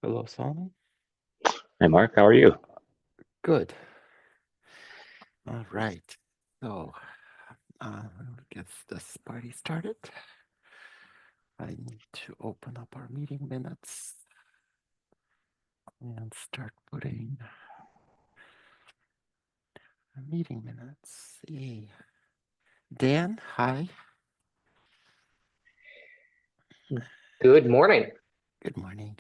Hello, Solomon. Hey, Mark, how are you? Good. All right. So, get this party started. I need to open up our meeting minutes and start putting meeting minutes. Hey, Dan, hi. Good morning. Good morning.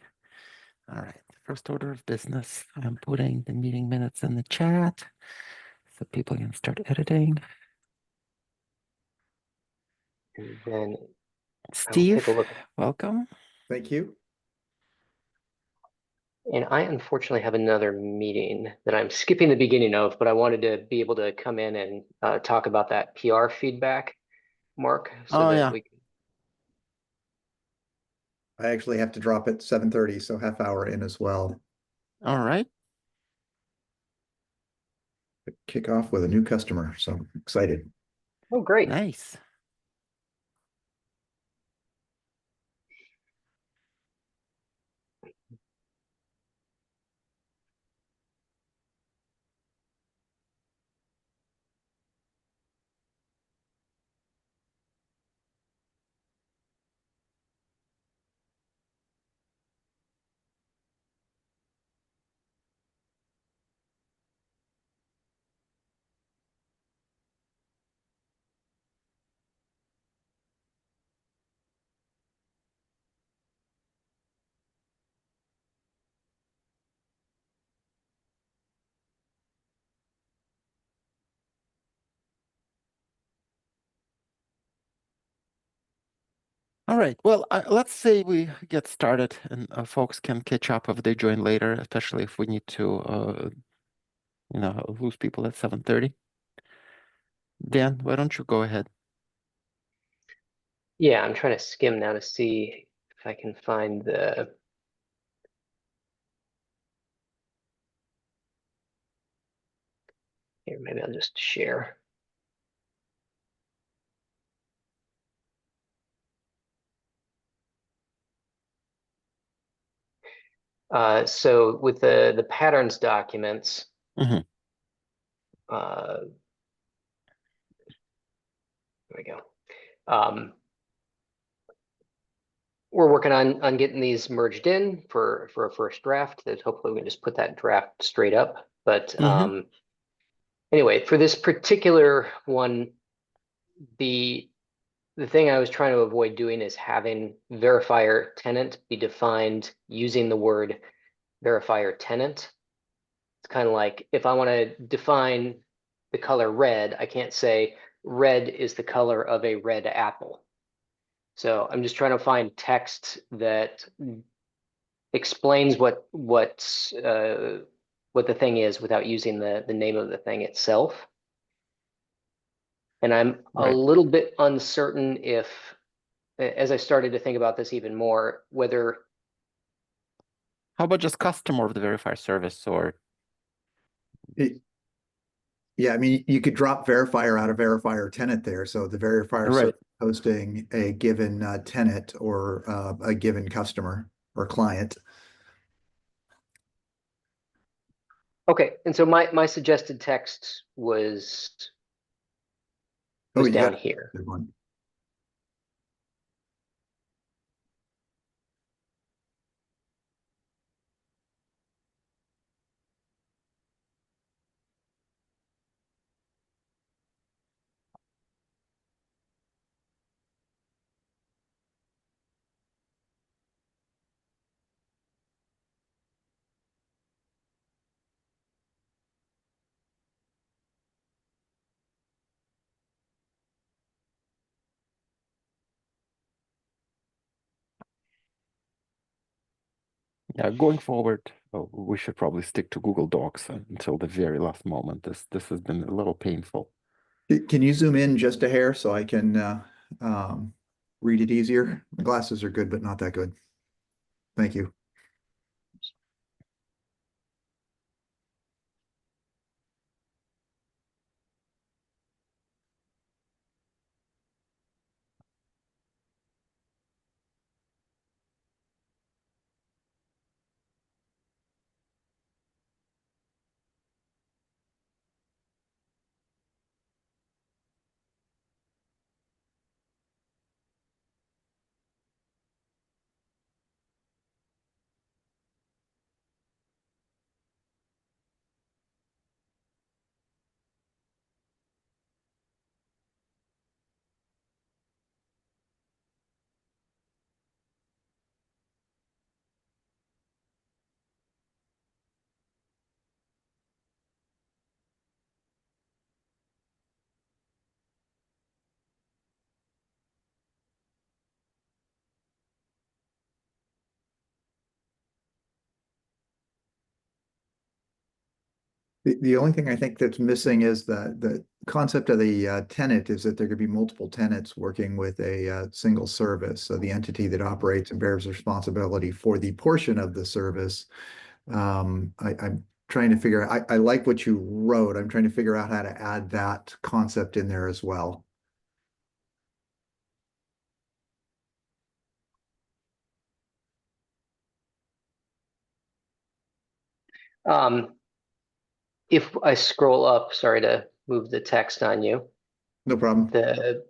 All right. First order of business. I'm putting the meeting minutes in the chat so people can start editing. And then I will take Steve, a look. welcome. Thank you. And I unfortunately have another meeting that I'm skipping the beginning of, but I wanted to be able to come in and talk about that PR feedback, Mark, so Oh, that yeah. we can. I actually have to drop at 7:30, so half hour in as well. All right. Kick off with a new customer, so I'm excited. Oh, great. Nice. All right. Well, let's say we get started and folks can catch up if they join later, especially if we need to, lose people at 7:30. Dan, why don't you go ahead? Yeah, I'm trying to skim now to see if I can find the. Here, maybe I'll just share. So with the patterns documents, Mhm. there we go. We're working on getting these merged in for a first draft that hopefully we can just put that draft straight up. But anyway, for this particular one, the thing I was trying to avoid doing is having verifier tenant be defined using the word verifier tenant. It's kind of like if I want to define the color red, I can't say red is the color of a red apple. So I'm just trying to find text that explains what the thing is without using the name of the thing itself. And I'm a Right. little bit uncertain if, as I started to think about this even more, whether. How about just customer of the verifier service or? Yeah, I mean, you could drop verifier out of verifier tenant there. So the verifier Right. hosting a given tenant or a given customer or client. Okay, and so my suggested text was Oh, you down got here. a good one. Yeah, going forward, we should probably stick to Google Docs until the very last moment. This has been a little painful. Can you zoom in just a hair so I can read it easier? My glasses are good, but not that good. Thank you. The only thing I think that's missing is the concept of the tenant is that there could be multiple tenants working with a single service. So the entity that operates and bears responsibility for the portion of the service. I'm trying to figure out, I like what you wrote. I'm trying to figure out how to add that concept in there as well. If I scroll up, sorry to move the text on you. No problem. Let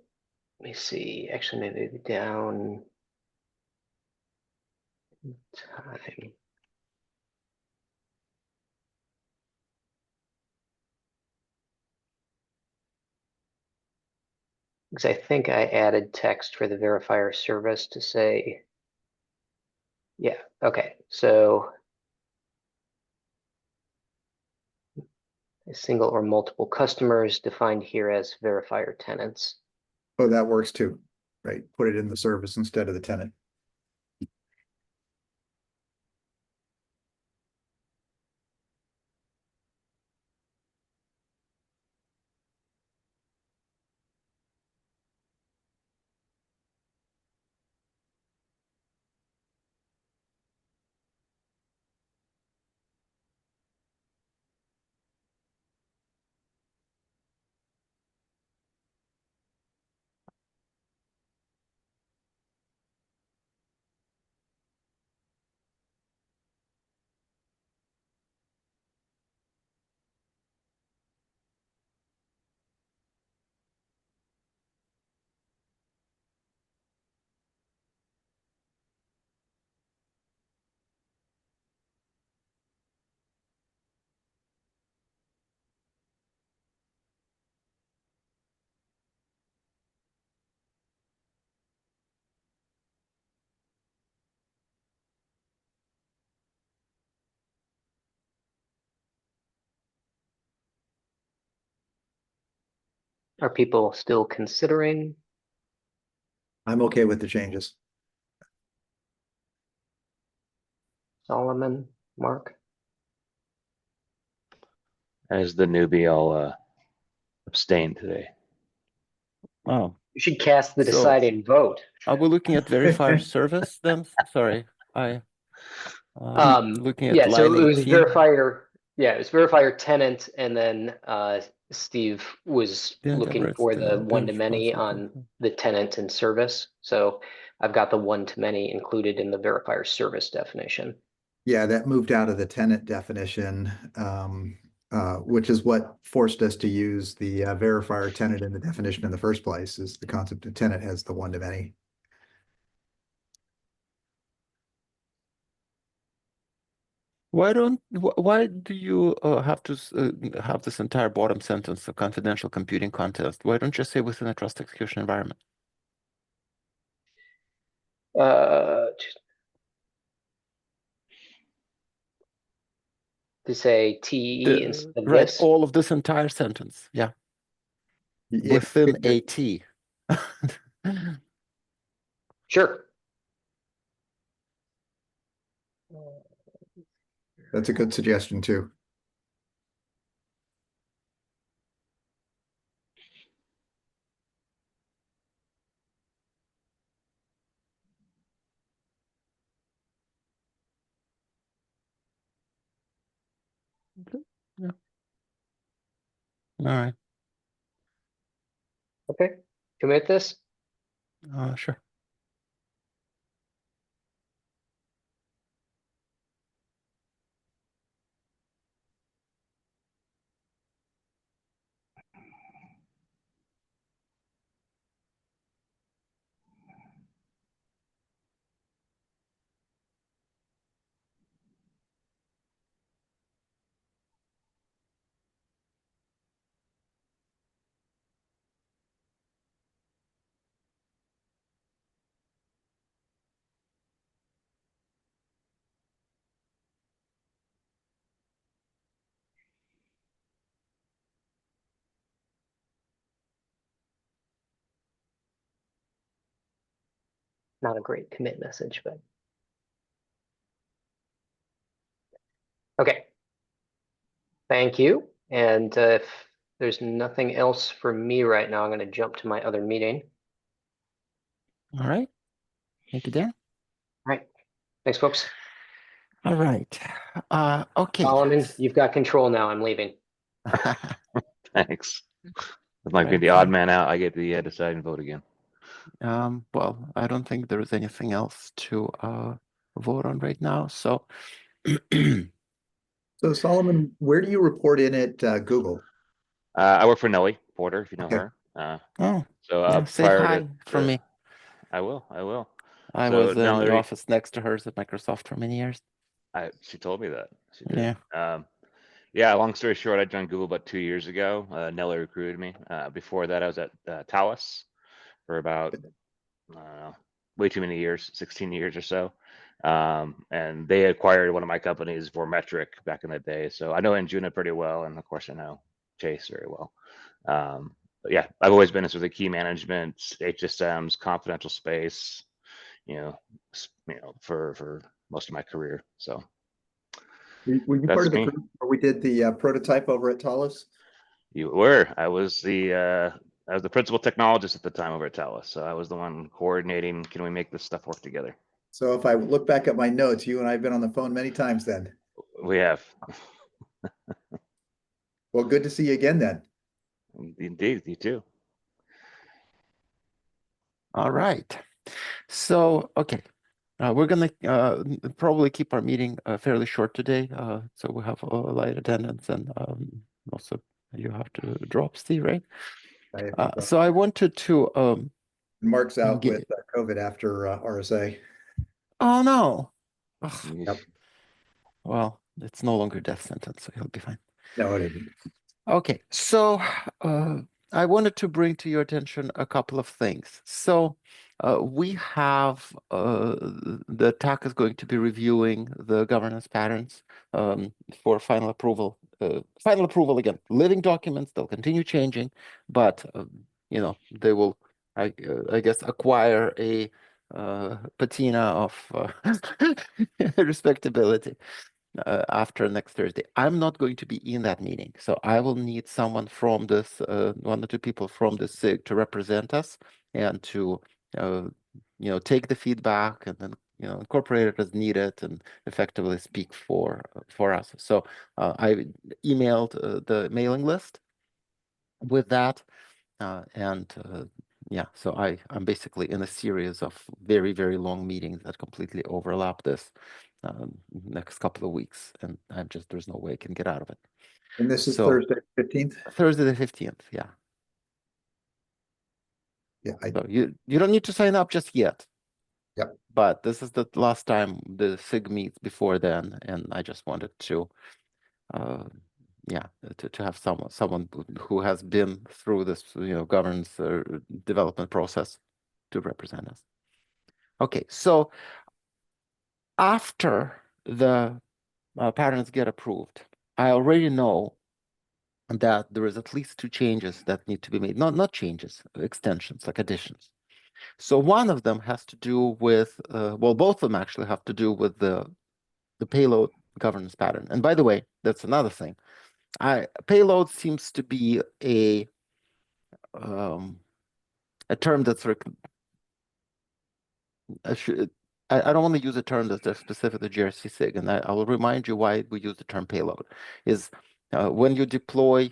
me see, actually maybe down time. Because I think I added text for the verifier service to say, yeah, okay, so a single or multiple customers defined here as verifier tenants. Oh, that works too, right? Put it in the service instead of the tenant. Are people still considering? I'm okay with the changes. Solomon, Mark? As the newbie, I'll abstain today. Oh, You should cast the So- deciding vote. are we looking at verifier service then? Sorry, looking at Yeah, so line it was 18. it was verifier tenant, and then Steve was Didn't looking ever for the bear one-to-many on responsibility. the tenant and service. So I've got the one-to-many included in the verifier service definition. Yeah, that moved out of the tenant definition, which is what forced us to use the verifier tenant in the definition in the first place, is the concept of tenant has the one-to-many. Why do you have to have this entire bottom sentence, a confidential computing contest? Why don't you say within a trust execution environment? To say TE instead of Right, this. all of this entire sentence, yeah, Yeah, within a T. Sure. that's a good suggestion too. Yeah. All right, Okay. Commit this. sure. Not a great commit message, but okay. Thank you. And if there's nothing else for me right now, I'm going to jump to my other meeting. All right. Thank you, Dan. All right. Thanks, folks. All right. Okay. Solomon, you've got control now. I'm leaving. Thanks. It might be Right, the odd fine. man out. I get the decide and vote again. Well, I don't think there is anything else to vote on right now. So, So Solomon, where do you report in at Google? I work for Nellie Porter, if you know Okay. her. oh, So yeah, say prior hi from me. I will. I So was in the Nellie, office next to hers at Microsoft for many years. she told me that. She did. Yeah. Yeah, long story short, I joined Google about 2 years ago. Nellie recruited me. Before that, I was at Thales for about way too many years, 16 years or so. And they acquired one of my companies, Vormetric, back in the day. So I know Anjuna pretty well, and of course I know Chase very well. But yeah, I've always been in sort of key management, HSMs, confidential space, for most of my career. So Were you part that's of the me. group where we did the prototype over at Thales? You were. I was the principal technologist at the time over at Thales. So I was the one coordinating. Can we make this stuff work together? So if I look back at my notes, you and I have been on the phone many times then. We have. Well, good to see you again then. Indeed, you too. All right. So, okay. We're gonna probably keep our meeting fairly short today. So we have a light attendance, and also you have to drop, Steve, right? So I wanted to Mark's out get. with COVID after RSA. Oh no. Ugh. Yep. Well, it's no longer death sentence, so he'll be fine. No, it isn't. Okay, so I wanted to bring to your attention a couple of things. So we have the TAC is going to be reviewing the governance patterns for final approval. Final approval again, living documents, they'll continue changing, but they will, I guess, acquire a patina of respectability after next Thursday. I'm not going to be in that meeting, so I will need someone from this, one or two people from the SIG to represent us and to, take the feedback and then, incorporate it as needed and effectively speak for us. So I emailed the mailing list with that, yeah, so I'm basically in a series of very, very long meetings that completely overlap this next couple of weeks, and there's no way I can get out of it. And this is So Thursday, 15th? Thursday the 15th, yeah. Yeah. So you don't need to sign up just yet. Yep. But this is the last time the SIG meets before then, and I just wanted to to have someone who has been through this governance development process to represent us. Okay, so after the patterns get approved, I already know that there is at least two changes that need to be made. Not changes, extensions, like additions. So one of them has to do with, well, both of them actually have to do with the payload governance pattern. And by the way, that's another thing. Payload seems to be a term that's I don't want to use a term that's specific to GRC SIG, and I will remind you why we use the term payload. Is when you deploy,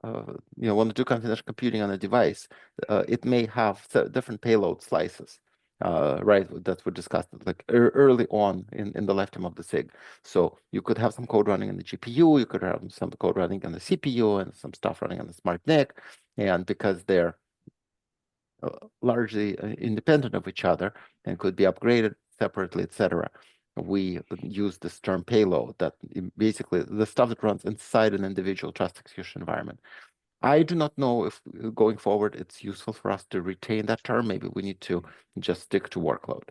when you do confidential computing on a device, it may have different payload slices, right? That were discussed like early on in the lifetime of the SIG. So you could have some code running on the GPU, you could have some code running on the CPU, and some stuff running on the smart NIC, and because they're largely independent of each other and could be upgraded separately, etc. We use this term payload, that basically the stuff that runs inside an individual trust execution environment. I do not know if going forward it's useful for us to retain that term. Maybe we need to just stick to workload.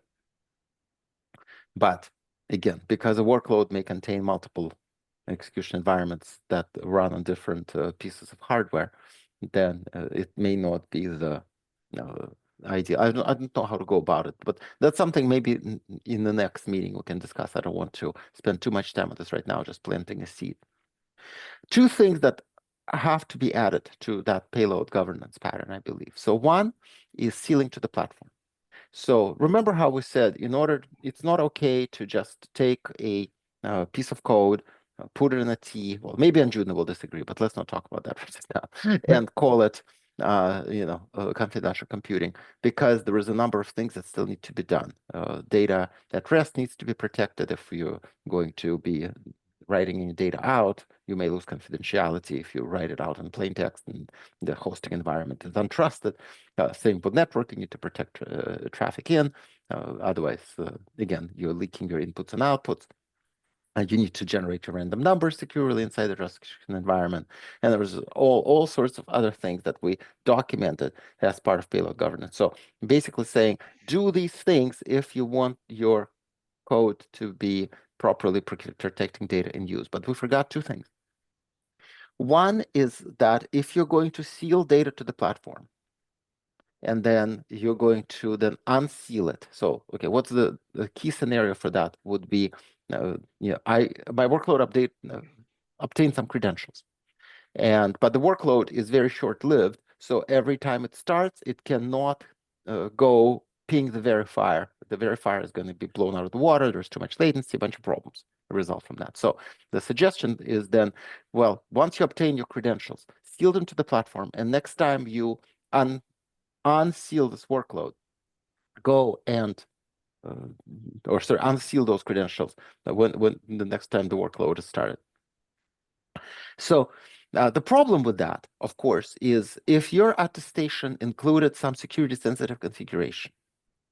But again, because a workload may contain multiple execution environments that run on different pieces of hardware, then it may not be the idea. I don't know how to go about it, but that's something maybe in the next meeting we can discuss. I don't want to spend too much time on this right now, just planting a seed. Two things that have to be added to that payload governance pattern, I believe. So one is sealing to the platform. So remember how we said, it's not okay to just take a piece of code, put it in a T. Well, maybe Anjuna will disagree, but let's not talk about that right now. And call it, confidential computing, because there is a number of things that still need to be done. Data at rest needs to be protected. If you're going to be writing any data out, you may lose confidentiality if you write it out in plain text and the hosting environment is untrusted. Same with network, you need to protect traffic in. Otherwise, again, you're leaking your inputs and outputs. And you need to generate a random number securely inside the trust environment. And there was all sorts of other things that we documented as part of payload governance. So basically saying, do these things if you want your code to be properly protecting data in use. But we forgot two things. One is that if you're going to seal data to the platform, and then you're going to then unseal it. So, okay, what's the key scenario for that would be, my workload update obtained some credentials, but the workload is very short-lived. So every time it starts, it cannot go ping the verifier. The verifier is going to be blown out of the water. There's too much latency, a bunch of problems result from that. So the suggestion is then, well, once you obtain your credentials, seal them to the platform, and next time you unseal this workload, go and unseal those credentials when the next time the workload is started. So the problem with that, of course, is if your attestation included some security sensitive configuration.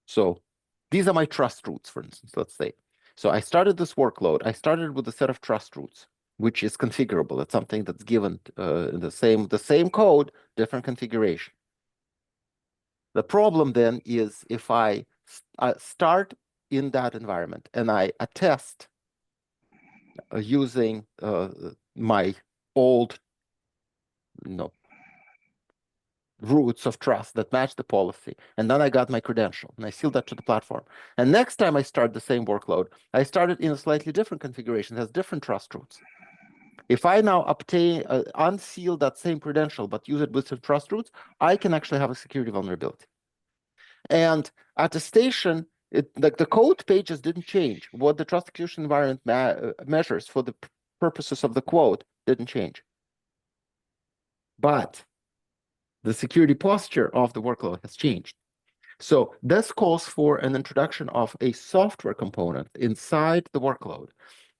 So these are my trust roots, for instance, let's say. So I started this workload. I started with a set of trust roots, which is configurable. It's something that's given in the same code, different configuration. The problem then is if I start in that environment and I attest using my old roots of trust that match the policy, and then I got my credential and I seal that to the platform. And next time I start the same workload, I started in a slightly different configuration, has different trust roots. If I now unseal that same credential but use it with some trust roots, I can actually have a security vulnerability. And attestation, the code pages didn't change. What the trust execution environment measures for the purposes of the quote didn't change. But the security posture of the workload has changed. So this calls for an introduction of a software component inside the workload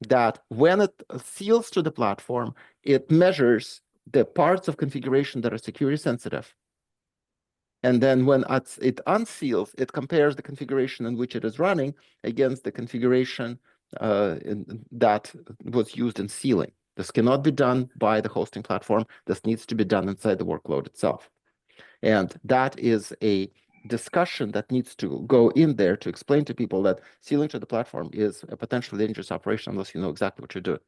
that when it seals to the platform, it measures the parts of configuration that are security sensitive. And then when it unseals, it compares the configuration in which it is running against the configuration that was used in sealing. This cannot be done by the hosting platform. This needs to be done inside the workload itself. And that is a discussion that needs to go in there to explain to people that sealing to the platform is a potentially dangerous operation unless you know exactly what you're doing.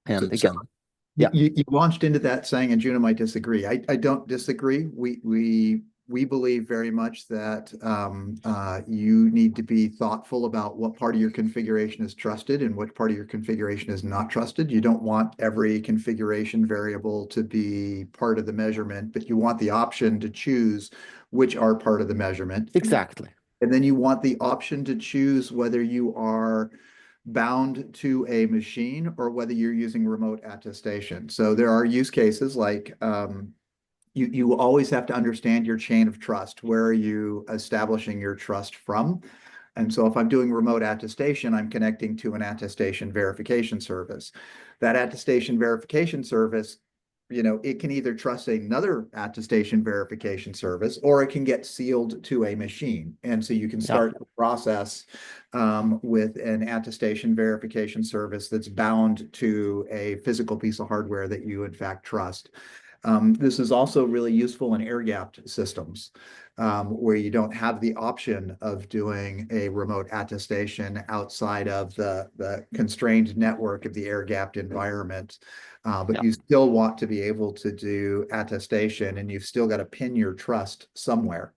And again, yeah. You launched into that saying, and Juna might disagree. I don't disagree. We believe very much that you need to be thoughtful about what part of your configuration is trusted and what part of your configuration is not trusted. You don't want every configuration variable to be part of the measurement, but you want the option to choose which are part of the measurement. Exactly. And then you want the option to choose whether you are bound to a machine or whether you're using remote attestation. So there are use cases like you always have to understand your chain of trust. Where are you establishing your trust from? And so if I'm doing remote attestation, I'm connecting to an attestation verification service. That attestation verification service, it can either trust another attestation verification service or it can get sealed to a machine. And so you can start the process with an attestation verification service that's bound to a physical piece of hardware that you in fact trust. This is also really useful in air-gapped systems where you don't have the option of doing a remote attestation outside of the constrained network of the air-gapped environment. But you still want to be able to do attestation and you've still got to pin your trust somewhere.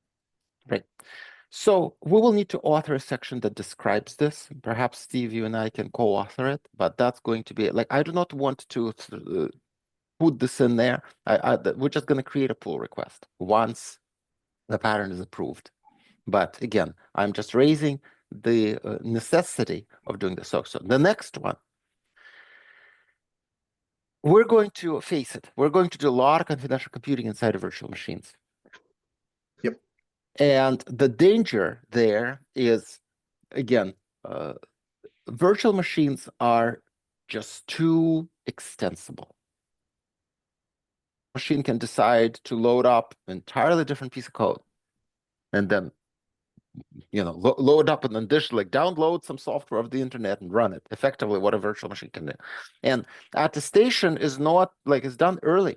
Right. So we will need to author a section that describes this. Perhaps Steve, you and I can co-author it, but that's going to be like, I do not want to put this in there. We're just going to create a pull request once the pattern is approved. But again, I'm just raising the necessity of doing this. So the next one, we're going to face it. We're going to do a lot of confidential computing inside of virtual machines. Yep. And the danger there is, again, virtual machines are just too extensible. Machine can decide to load up an entirely different piece of code and then load up an addition, like download some software of the internet and run it. Effectively, what a virtual machine can do. And attestation is not like it's done early.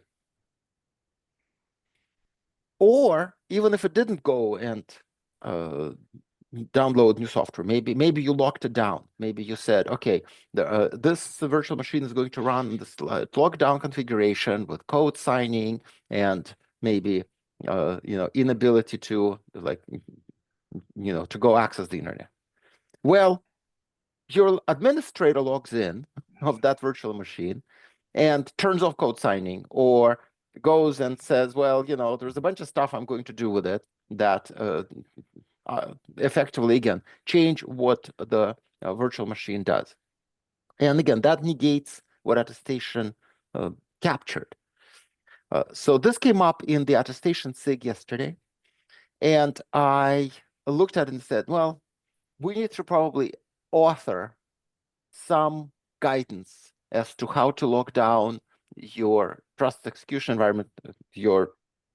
Or even if it didn't go and download new software, maybe you locked it down. Maybe you said, okay, this virtual machine is going to run this lockdown configuration with code signing and maybe inability to to go access the internet. Well, your administrator logs in of that virtual machine and turns off code signing, or goes and says, well, there's a bunch of stuff I'm going to do with it that effectively, again, change what the virtual machine does. And again, that negates what attestation captured. So this came up in the attestation SIG yesterday. And I looked at it and said, well, we need to probably author some guidance as to how to lock down your trust execution environment, your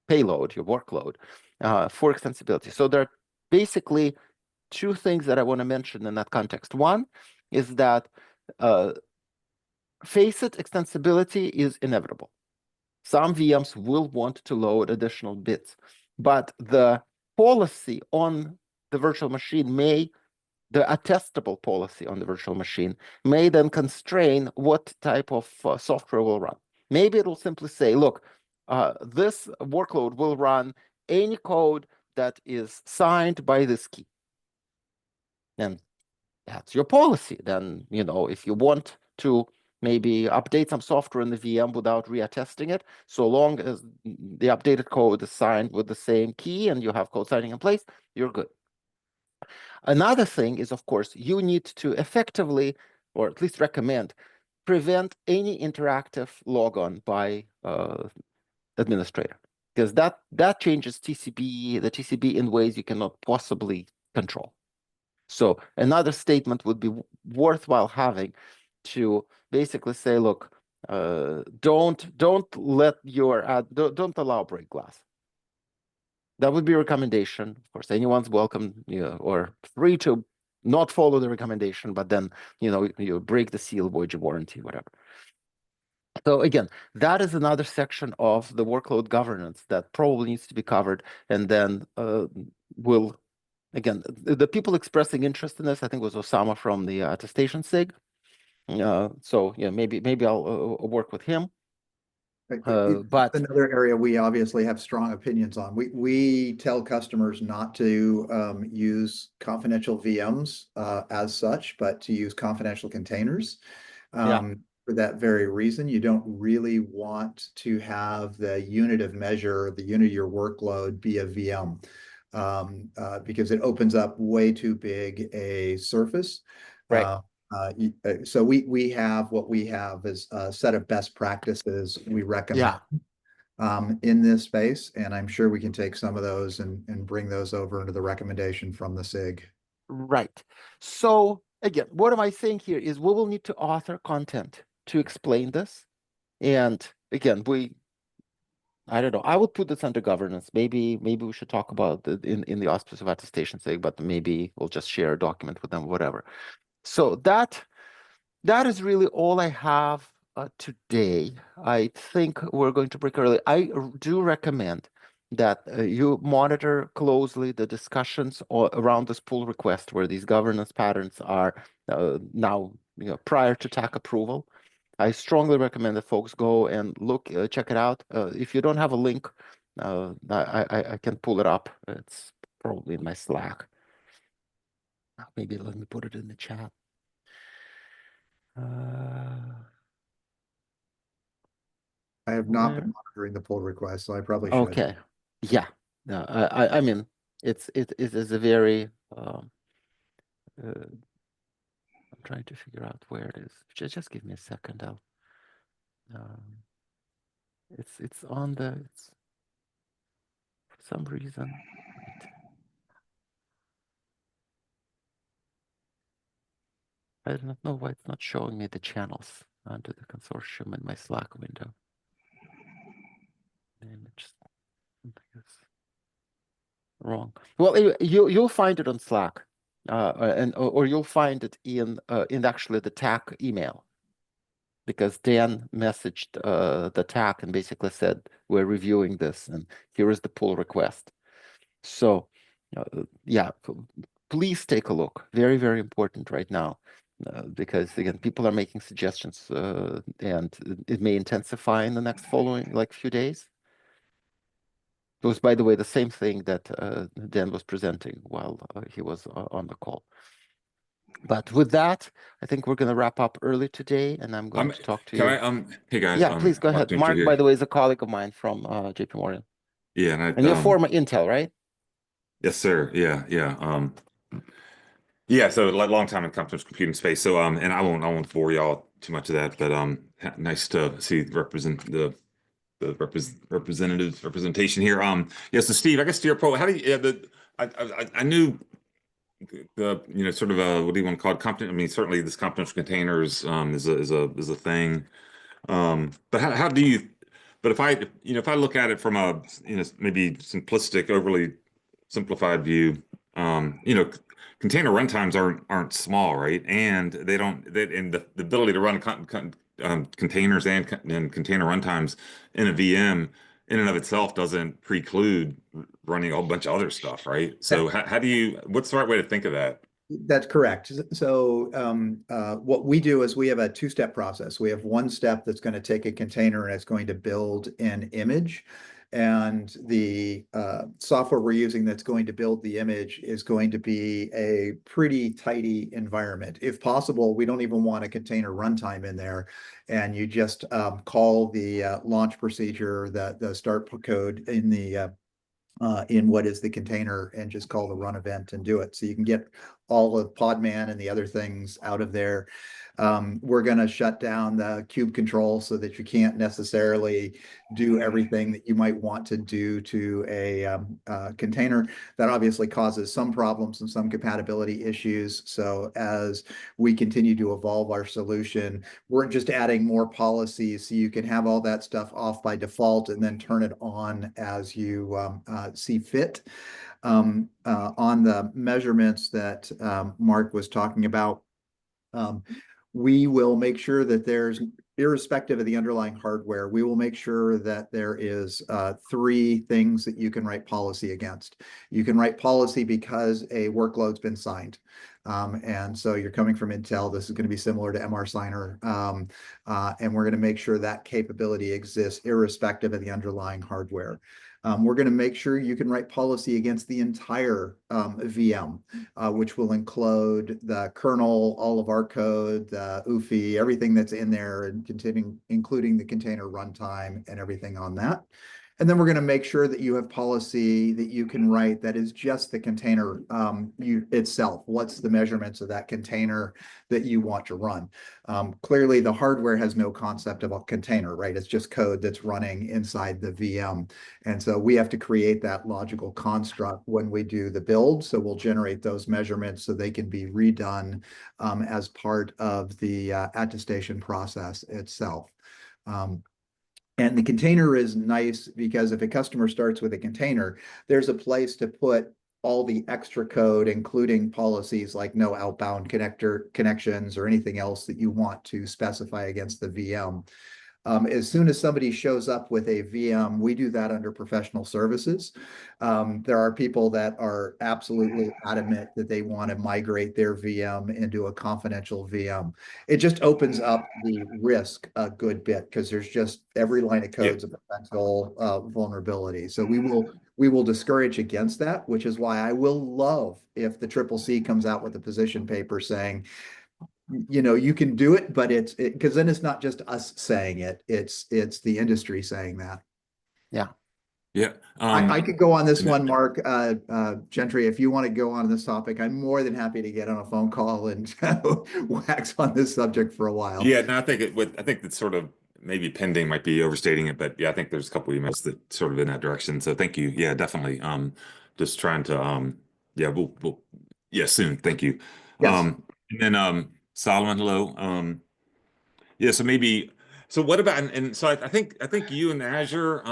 payload, your workload for extensibility. So there are basically two things that I want to mention in that context. One is that face it, extensibility is inevitable. Some VMs will want to load additional bits, but the policy on the virtual machine the attestable policy on the virtual machine may then constrain what type of software will run. Maybe it will simply say, look, this workload will run any code that is signed by this key. And that's your policy. Then, if you want to maybe update some software in the VM without reattesting it, so long as the updated code is signed with the same key and you have code signing in place, you're good. Another thing is, of course, you need to effectively, or at least recommend, prevent any interactive logon by administrator, because that changes the TCP in ways you cannot possibly control. So another statement would be worthwhile having to basically say, look, don't allow break glass. That would be a recommendation. Of course, anyone's welcome, or free to not follow the recommendation, but then, you break the seal, void your warranty, whatever. So again, that is another section of the workload governance that probably needs to be covered. And then again, the people expressing interest in this, I think, was Osama from the attestation SIG. So yeah, maybe I'll work with him. But another area we obviously have strong opinions on. We tell customers not to use confidential VMs as such, but to use confidential containers. For that very reason, you don't really want to have the unit of measure, the unit of your workload be a VM, because it opens up way too big a surface. Right. So we have what we have is a set of best practices we recommend in this space, and I'm sure we can take some of those and bring those over into the recommendation from the SIG. Right. So again, what am I saying here is we will need to author content to explain this. And again, I don't know, I would put this under governance. Maybe we should talk about it in the auspice of attestation SIG, but maybe we'll just share a document with them, whatever. So that is really all I have today. I think we're going to break early. I do recommend that you monitor closely the discussions around this pull request, where these governance patterns are now prior to TAC approval. I strongly recommend that folks go and check it out. If you don't have a link, I can pull it up. It's probably in my Slack. Maybe let me put it in the chat. I have not Where? been monitoring the pull request, so I probably should. Okay. Yeah. No, I mean, it is a very, I'm trying to figure out where it is. Just give me a second. It's on it's for some reason. Wait. I don't know why it's not showing me the channels under the consortium in my Slack window. Image, something is wrong. Well, you'll find it on Slack, or you'll find it in actually the TAC email, because Dan messaged the TAC and basically said we're reviewing this and here is the pull request. So yeah, please take a look. Very, very important right now, because again, people are making suggestions, and it may intensify in the next following few days. It was, by the way, the same thing that Dan was presenting while he was on the call. But with that, I think we're going to wrap up early today, and I'm going to talk to you. Hey guys. Yeah, please go ahead. Mark, by the way, is a colleague of mine from JP Morgan. Yeah, and you're former Intel, right? Yes, sir. Yeah. Yeah, so like long time in computational computing space. So and I won't bore y'all too much of that, but nice to see representation here. Yeah, so Steve, I guess to your point, how do you I knew the sort of what do you want to call it? I mean, certainly this confidential containers is a thing. But how do you, but if I look at it from a maybe simplistic, overly simplified view, container runtimes aren't small, right? And and the ability to run containers and container runtimes in a VM in and of itself doesn't preclude running a whole bunch of other stuff, right? So what's the right way to think of that? That's correct. So what we do is we have a two-step process. We have one step that's going to take a container and it's going to build an image. And the software we're using that's going to build the image is going to be a pretty tidy environment. If possible, we don't even want a container runtime in there. And you just call the launch procedure, the start code in what is the container, and just call the run event and do it. So you can get all of Podman and the other things out of there. We're going to shut down the kube control so that you can't necessarily do everything that you might want to do to a container. That obviously causes some problems and some compatibility issues. So as we continue to evolve our solution, we're just adding more policies so you can have all that stuff off by default and then turn it on as you see fit. On the measurements that Mark was talking about, we will make sure that there's, irrespective of the underlying hardware, we will make sure that there is 3 things that you can write policy against. You can write policy because a workload's been signed. And so you're coming from Intel, this is going to be similar to MR Signer. And we're going to make sure that capability exists irrespective of the underlying hardware. We're going to make sure you can write policy against the entire VM, which will include the kernel, all of our code, the UFI, everything that's in there, and including the container runtime and everything on that. And then we're going to make sure that you have policy that you can write that is just the container itself. What's the measurements of that container that you want to run? Clearly, the hardware has no concept of a container, right? It's just code that's running inside the VM. And so we have to create that logical construct when we do the build. So we'll generate those measurements so they can be redone as part of the attestation process itself. And the container is nice because if a customer starts with a container, there's a place to put all the extra code, including policies like no outbound connections or anything else that you want to specify against the VM. As soon as somebody shows up with a VM, we do that under professional services. There are people that are absolutely adamant that they want to migrate their VM into a confidential VM. It just opens up the risk a good bit because there's just every line of code is a potential vulnerability. So we will discourage against that, which is why I will love if the CCC comes out with a position paper saying, you know, you can do it, but because then it's not just us saying it, it's the industry saying that. Yeah. Yeah. I could go on this one, Mark, Gentry, if you want to go on this topic, I'm more than happy to get on a phone call and wax on this subject for a while. Yeah, no, I think I think that sort of maybe pending might be overstating it, but yeah, I think there's a couple emails that sort of in that direction. So thank you. Yeah, definitely. Just trying to yeah, we'll yeah, soon. Thank you. Yes. And then Solomon, hello. Yeah, so maybe so what about and so I think you and Azure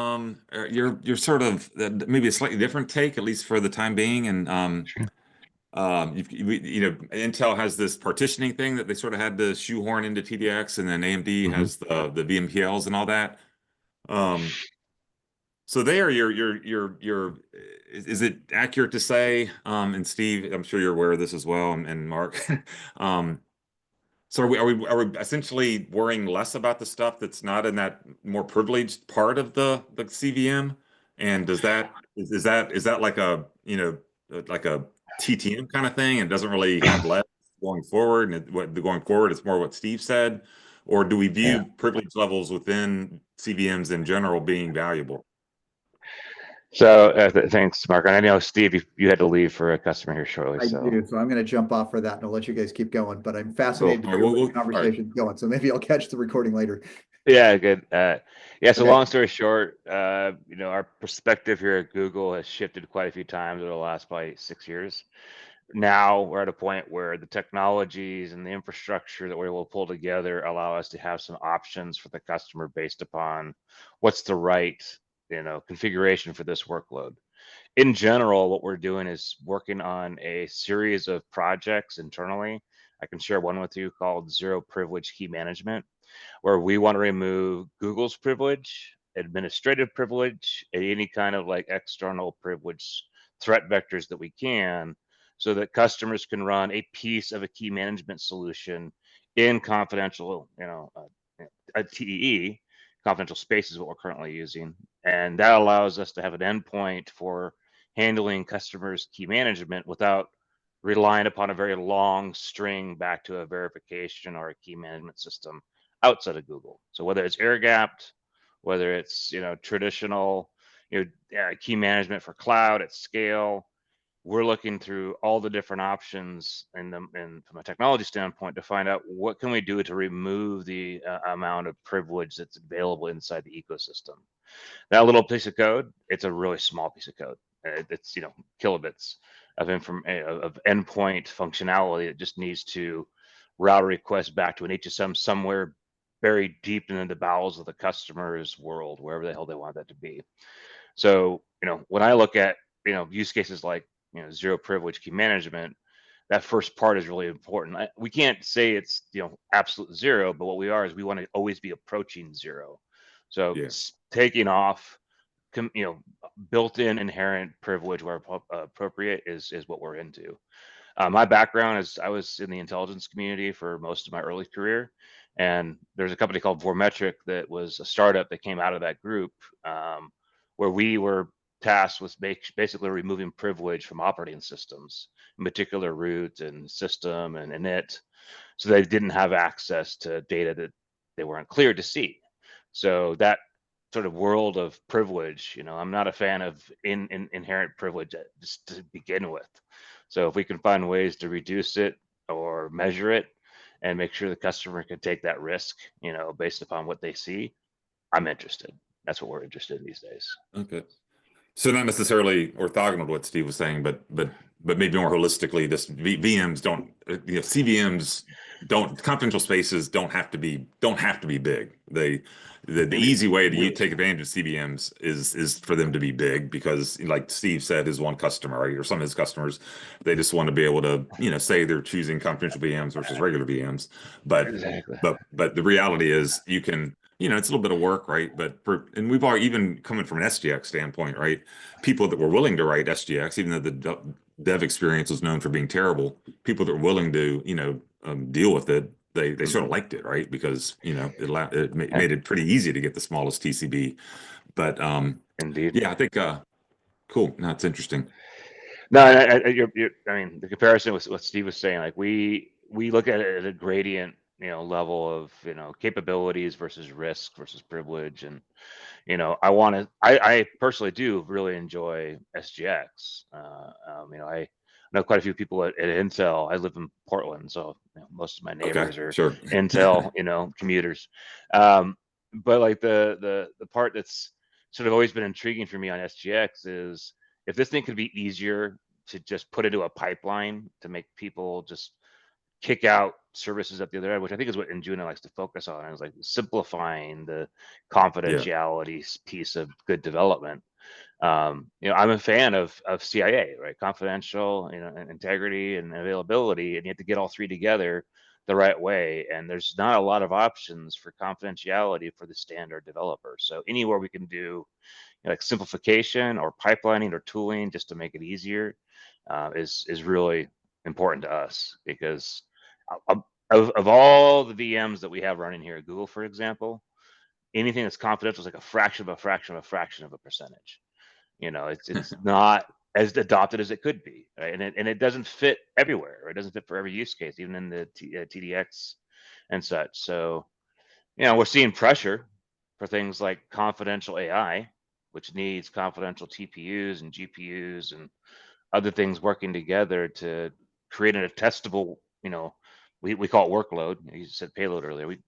you're sort of maybe a slightly different take, at least for the time being. And Sure. you know, Intel has this partitioning thing that they sort of had to shoehorn into TDX, and then AMD has the VMPLs and all that. So there, is it accurate to say, and Steve, I'm sure you're aware of this as well, and Mark, so are we essentially worrying less about the stuff that's not in that more privileged part of the CVM? And is that like a, you know, like a TTM kind of thing and doesn't really have legs going forward? And going forward, it's more what Steve said, or do we view privilege levels within CVMs in general being valuable? So thanks, Mark. And I know, Steve, you had to leave for a customer here shortly. I So do, so I'm going to jump off for that and I'll let you guys keep going, but I'm fascinated Cool. to All right, hear where we'll- the conversation's going, so maybe I'll catch the recording later. yeah, good. Yeah, so Okay. long story short, you know, our perspective here at Google has shifted quite a few times over the last probably 6 years. Now we're at a point where the technologies and the infrastructure that we're able to pull together allow us to have some options for the customer based upon what's the right, you know, configuration for this workload. In general, what we're doing is working on a series of projects internally. I can share one with you called Zero Privilege Key Management, where we want to remove Google's privilege, administrative privilege, and any kind of like external privilege threat vectors that we can, so that customers can run a piece of a key management solution in confidential, you know, a TEE, confidential space is what we're currently using. And that allows us to have an endpoint for handling customers' key management without relying upon a very long string back to a verification or a key management system outside of Google. So whether it's air gapped, whether it's, you know, traditional, you know, key management for cloud at scale, we're looking through all the different options and from a technology standpoint to find out what can we do to remove the amount of privilege that's available inside the ecosystem. That little piece of code, it's a really small piece of code. It's, you know, kilobits of of endpoint functionality. It just needs to route a request back to an HSM somewhere buried deep in the bowels of the customer's world, wherever the hell they want that to be. So, you know, when I look at, you know, use cases like, you know, zero privilege key management, that first part is really important. We can't say it's, you know, absolute zero, but what we are is we want to always be approaching zero. So Yeah. taking off, you know, built-in inherent privilege where appropriate is what we're into. My background is I was in the intelligence community for most of my early career, and there's a company called Vormetric that was a startup that came out of that group, where we were tasked with basically removing privilege from operating systems, in particular root and system and init, so they didn't have access to data that they weren't cleared to see. So that sort of world of privilege, you know, I'm not a fan of inherent privilege just to begin with. So if we can find ways to reduce it or measure it and make sure the customer can take that risk, you know, based upon what they see, I'm interested. That's what we're interested in these days. Okay. So not necessarily orthogonal to what Steve was saying, but maybe more holistically, this VMs don't, you know, CVMs don't, confidential spaces don't have to be big. The easy way to take advantage of CVMs is for them to be big, because like Steve said, his one customer, right, or some of his customers, they just want to be able to, you know, say they're choosing confidential VMs versus regular VMs. But Exactly. but the reality is you can, you know, it's a little bit of work, right? And we've already, even coming from an SGX standpoint, right? People that were willing to write SGX, even though the dev experience was known for being terrible, people that were willing to, you know, deal with it, they sort of liked it, right? Because, you know, it made it pretty easy to get the smallest TCB. But Indeed. yeah, I think Cool. No, it's interesting. No, I mean, the comparison with what Steve was saying, like we look at it at a gradient, level of, capabilities versus risk versus privilege. And, I personally do really enjoy SGX. I know quite a few people at Intel. I live in Portland, so most of my neighbors Okay, are sure. Intel, commuters. But like the part that's sort of always been intriguing for me on SGX is if this thing could be easier to just put into a pipeline to make people just kick out services at the other end, which I think is what Injuna likes to focus on, is like simplifying the confidentiality piece of good development. I'm a fan of CIA, right? Confidential, and integrity and availability, and you have to get all three together the right way. And there's not a lot of options for confidentiality for the standard developer. So anywhere we can do like simplification or pipelining or tooling just to make it easier is really important to us, because of all the VMs that we have running here at Google, for example, anything that's confidential is like a fraction of a fraction of a fraction of a percentage. It's not as adopted as it could be, right? And it doesn't fit everywhere, or it doesn't fit for every use case, even in the TDX and such. So, we're seeing pressure for things like confidential AI, which needs confidential TPUs and GPUs and other things working together to create a testable, we call it workload. You said payload earlier. We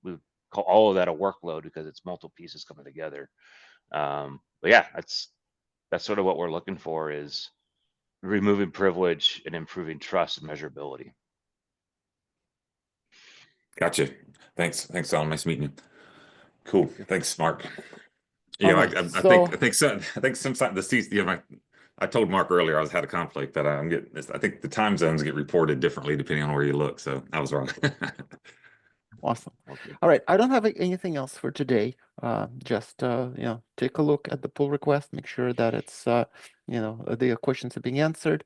call all of that a workload because it's multiple pieces coming together. But yeah, that's sort of what we're looking for, is removing privilege and improving trust and measurability. Gotcha. Thanks, Alan. Nice meeting you. Cool. Thanks, Mark. All I right, think sometimes the CC, I told Mark earlier I had a conflict that I'm getting. I think the time zones get reported differently depending on where you look. So I was wrong. awesome. All right, I don't have anything else for today. Just take a look at the pull request, make sure that it's the questions are being answered.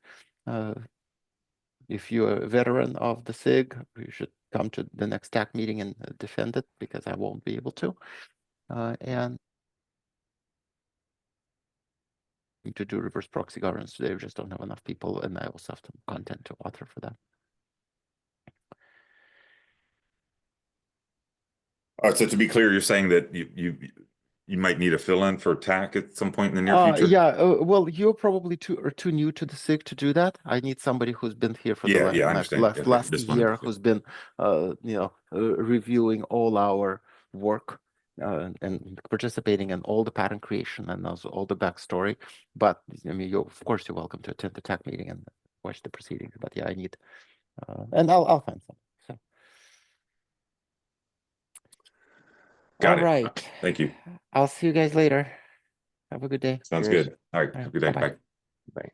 If you're a veteran of the SIG, you should come to the next TAC meeting and defend it, because I won't be able to. And to do reverse proxy governance today, we just don't have enough people, and I also have some content to author for that. So to be clear, you're saying that you might need a fill-in for TAC at some point in the near future? Yeah, well, you're probably too new to the SIG to do that. I need somebody who's been here for I understand. last Just year, wanted to- who's been reviewing all our work and participating in all the pattern creation and also all the backstory. But I mean, of course, you're welcome to attend the TAC meeting and watch the proceedings. But yeah, I need, and I'll find some. So. Got All it. right. Thank you. I'll see you guys later. Have a good day. Sounds Cheers. good. All right. All right, Have a good day. bye-bye. Bye. Right.